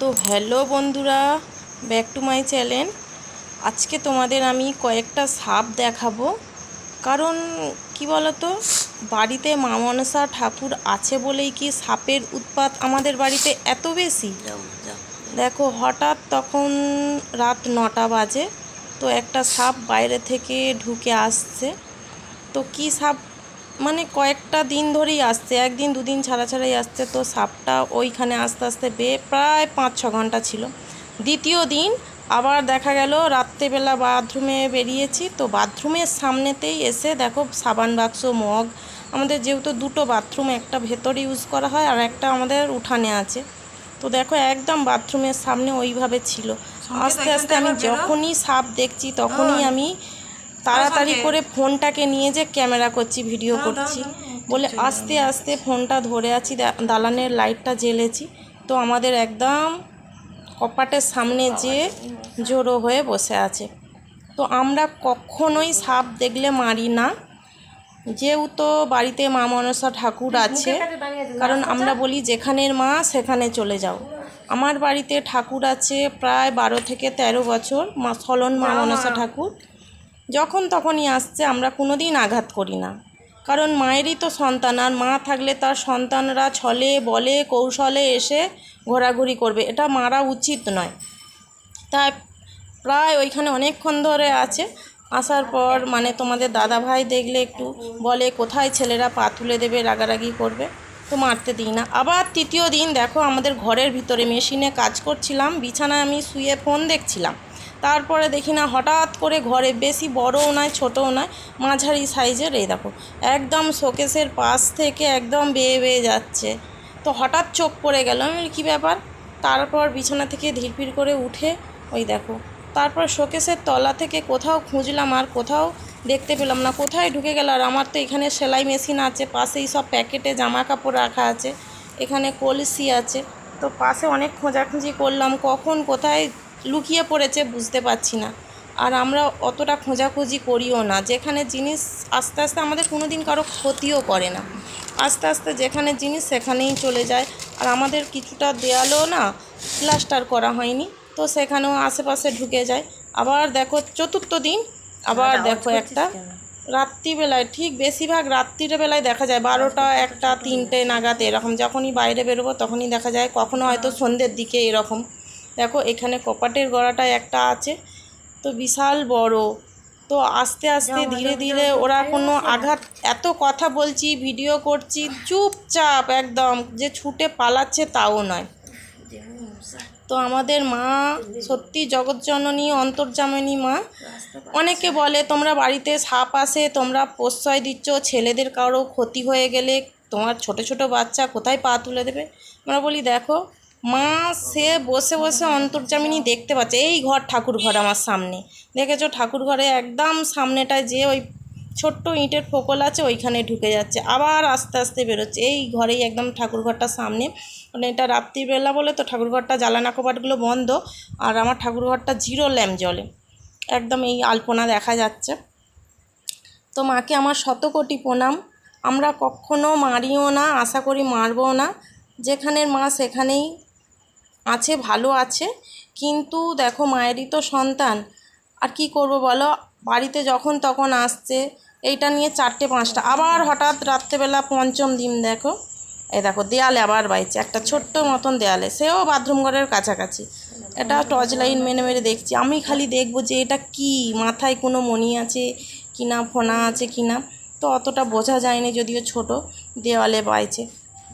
তো হ্যালো বন্ধুরা, back to my channel. আজকে তোমাদের আমি কয়েকটা সাপ দেখাবো। কারণ কি বলতো, বাড়িতে মা মনসা ঠাকুর আছে বলেই কি সাপের উৎপাত আমাদের বাড়িতে এত বেশি। দেখো, হঠাৎ তখন রাত 9টা বাজে, তো একটা সাপ বাইরে থেকে ঢুকে আসছে। তো কি সাপ মানে কয়েকটা দিন ধরেই আসছে, একদিন দুদিন ছাড়া ছাড়াই আসছে। তো সাপটা ওইখানে আস্তে আস্তে প্রায় 5-6 ঘন্টা ছিল। দ্বিতীয় দিন আবার দেখা গেল রাত্রেবেলা বাথরুমে বেরিয়েছি, তো বাথরুমের সামনেতেই এসে দেখো সাবান বাক্স, মগ, আমাদের যেহেতু দুটো বাথরুম, একটা ভেতরে ইউজ করা হয় আর একটা আমাদের উঠানে আছে, তো দেখো একদম বাথরুমের সামনে ওইভাবে ছিল। আস্তে আস্তে আমি যখনই সাপ দেখছি তখনই আমি তাড়াতাড়ি করে ফোনটাকে নিয়ে যে ক্যামেরা করছি, ভিডিও করছি বলে আস্তে আস্তে ফোনটা ধরে আছি, দালানের লাইটটা জ্বেলেছি। তো আমাদের একদম কপাটের সামনে যে জড়ো হয়ে বসে আছে। তো আমরা কখনোই সাপ দেখলে মারি না, যেহেতু বাড়িতে মা মনসা ঠাকুর আছে। কারণ আমরা বলি যেখানের মা সেখানে চলে যাও। আমার বাড়িতে ঠাকুর আছে প্রায় 12 থেকে 13 বছর, চলন মা মনসা ঠাকুর। যখন তখনই আসছে, আমরা কোনো দিন আঘাত করি না। কারণ মায়েরই তো সন্তান, আর মা থাকলে তার সন্তানরা ছলে বলে কৌশলে এসে ঘোরাঘুরি করবে, এটা মারা উচিত নয়। তাই প্রায় ওইখানে অনেকক্ষণ ধরে আছে। আসার পর মানে তোমাদের দাদা ভাই দেখলে একটু বলে কোথায় ছেলেরা পা তুলে দেবে, রাগারাগি করবে, তো মারতে দিই না। আবার তৃতীয় দিন দেখো আমাদের ঘরের ভিতরে মেশিনে কাজ করছিলাম, বিছানায় আমি শুয়ে ফোন দেখছিলাম। তারপরে দেখি না হঠাৎ করে ঘরে, বেশি বড়ও নয় ছোটও নয়, মাঝারি সাইজের, এই দেখো একদম শোকেসের পাশ থেকে একদম বেয়ে বেয়ে যাচ্ছে। তো হঠাৎ চোখ পড়ে গেল, আমি বলি কী ব্যাপার। তারপর বিছানা থেকে ধীরপির করে উঠে ওই দেখো, তারপর শোকেসের তলা থেকে কোথাও খুঁজলাম আর কোথাও দেখতে পেলাম না, কোথায় ঢুকে গেল। আর আমার তো এখানে সেলাই মেশিন আছে, পাশেই সব প্যাকেটে জামা কাপড় রাখা আছে, এখানে কলসি আছে। তো পাশে অনেক খোঁজাখুঁজি করলাম, কখন কোথায় লুকিয়ে পড়েছে বুঝতে পারছি না। আর আমরা অতটা খোঁজাখুঁজি করিও না, যেখানে জিনিস আস্তে আস্তে আমাদের কোনো দিন কারো ক্ষতিও করে না, আস্তে আস্তে যেখানে জিনিস সেখানেই চলে যায়। আর আমাদের কিছুটা দেয়ালও না প্লাস্টার করা হয়নি, তো সেখানেও আশেপাশে ঢুকে যায়। আবার দেখো চতুর্থ দিন আবার দেখো একটা রাত্রিবেলায়, ঠিক বেশিরভাগ রাত্রির বেলায় দেখা যায়, 12টা 1টা 3টে নাগাদ এরকম, যখনই বাইরে বেরোবো তখনই দেখা যায়, কখনো হয়তো সন্ধ্যের দিকে এরকম। দেখো এখানে কপাটের গড়াটায় একটা আছে, তো বিশাল বড়। তো আস্তে আস্তে ধীরে ধীরে ওরা কোনো আঘাত, এত কথা বলছি ভিডিও করছি, চুপচাপ একদম, যে ছুটে পালাচ্ছে তাও নয়। তো আমাদের মা সত্যি জগৎজননী, অন্তর্যামিনী মা। অনেকে বলে তোমরা বাড়িতে সাপ আসে, তোমরা প্রশ্রয় দিচ্ছ, ছেলেদের কারো ক্ষতি হয়ে গেলে তোমার ছোট ছোট বাচ্চা কোথায় পা তুলে দেবে। আমরা বলি দেখো, মা সে বসে বসে অন্তর্যামিনী দেখতে পাচ্ছে। এই ঘর ঠাকুর ঘর আমার সামনে, দেখেছো ঠাকুর ঘরে একদম সামনেটায় যে ওই ছোট্ট ইঁটের ফোকল আছে ওইখানে ঢুকে যাচ্ছে, আবার আস্তে আস্তে বেরোচ্ছে। এই ঘরেই একদম ঠাকুর ঘরটার সামনে, মানে এটা রাত্রিবেলা বলে তো ঠাকুর ঘরটা জ্বালানা কপাটগুলো বন্ধ, আর আমার ঠাকুর ঘরটা 0 ল্যাম্প জ্বলে, একদম এই আলপনা দেখা যাচ্ছে। তো মাকে আমার শতকোটি প্রণাম। আমরা কখনো মারিও না, আশা করি মারবও না। যেখানের মা সেখানেই আছে, ভালো আছে। কিন্তু দেখো মায়েরই তো সন্তান, আর কি করব বলো, বাড়িতে যখন তখন আসছে। এইটা নিয়ে 4টে 5টা, আবার হঠাৎ রাত্রেবেলা 5ম দিন দেখো, এই দেখো দেয়ালে আবার বাইছে, একটা ছোট্ট মতন দেয়ালে, সেও বাথরুম ঘরের কাছাকাছি। এটা টর্চ লাইট মেরে মেরে দেখছি, আমি খালি দেখবো যে এটা কি, মাথায় কোনো মণি আছে কি না, ফোনা আছে কি না, তো অতটা বোঝা যায়নি, যদিও ছোট। দেওয়ালে বাইছে।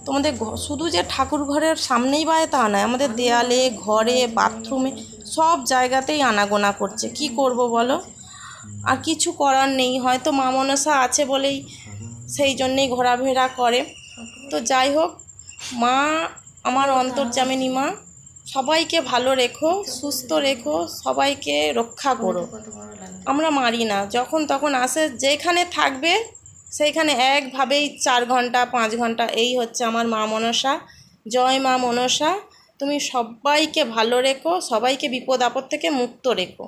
তোমাদের শুধু যে ঠাকুর ঘরের সামনেই বায় তা নয়, আমাদের দেয়ালে, ঘরে, বাথরুমে, সব জায়গাতেই আনাগোনা করছে। কি করব বলো, আর কিছু করার নেই, হয়তো মা মনসা আছে বলেই সেই জন্যেই ঘোরাফেরা করে। তো যাই হোক, মা আমার অন্তর্যামিনী মা, সবাইকে ভালো রেখো, সুস্থ রেখো, সবাইকে রক্ষা করো। আমরা মারি না, যখন তখন আসে, যেখানে থাকবে সেইখানে একভাবেই 4 ঘন্টা 5 ঘন্টা, এই হচ্ছে আমার মা মনসা। জয় মা মনসা, তুমি সবাইকে ভালো রেখো, সবাইকে বিপদ আপদ থেকে মুক্ত রেখো।